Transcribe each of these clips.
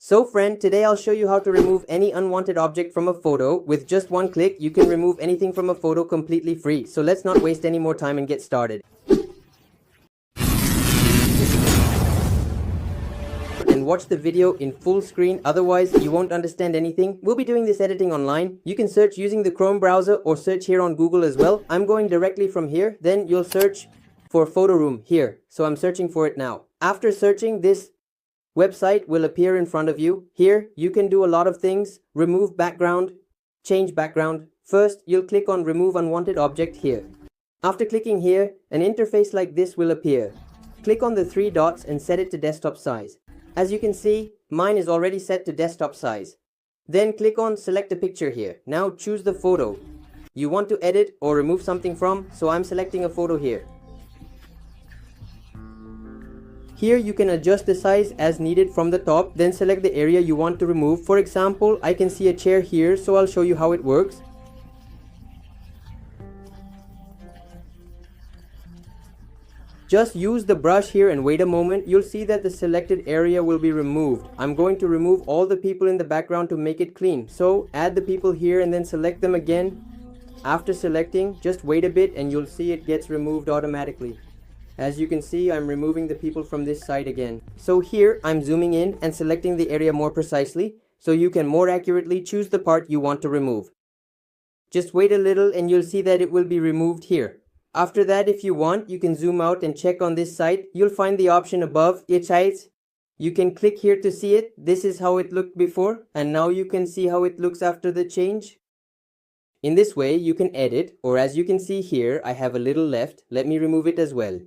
So friend, today I'll show you how to remove any unwanted object from a photo. With just one click, you can remove anything from a photo completely free. So let's not waste any more time and get started. And watch the video in full screen, otherwise you won't understand anything. We'll be doing this editing online. You can search using the Chrome browser or search here on Google as well. I'm going directly from here. Then you'll search for photo room here. So I'm searching for it now. After searching, this website will appear in front of you. Here you can do a lot of things. Remove background, change background. First you'll click on remove unwanted object here. After clicking here, an interface like this will appear. Click on the three dots and set it to desktop size. As you can see, mine is already set to desktop size. Then click on select a picture here. Now choose the photo you want to edit or remove something from, so I'm selecting a photo here. Here you can adjust the size as needed from the top, then select the area you want to remove. For example, I can see a chair here, so I'll show you how it works. Just use the brush here and wait a moment. You'll see that the selected area will be removed. I'm going to remove all the people in the background to make it clean. So add the people here and then select them again. After selecting, just wait a bit and you'll see it gets removed automatically. As you can see, I'm removing the people from this side again. So here I'm zooming in and selecting the area more precisely, so you can more accurately choose the part you want to remove. Just wait a little and you'll see that it will be removed here. After that, if you want, you can zoom out and check on this side. You'll find the option above, each size. You can click here to see it. This is how it looked before, and now you can see how it looks after the change. In this way, you can edit, or as you can see here, I have a little left. Let me remove it as well.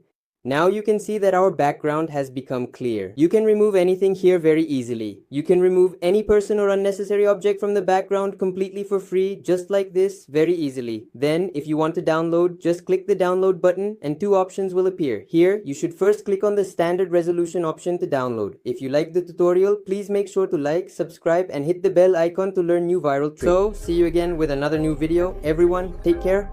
Now you can see that our background has become clear. You can remove anything here very easily. You can remove any person or unnecessary object from the background completely for free, just like this, very easily. Then, if you want to download, just click the download button and two options will appear. Here, you should first click on the standard resolution option to download. If you like the tutorial, please make sure to like, subscribe, and hit the bell icon to learn new viral tricks. So, see you again with another new video. Everyone, take care.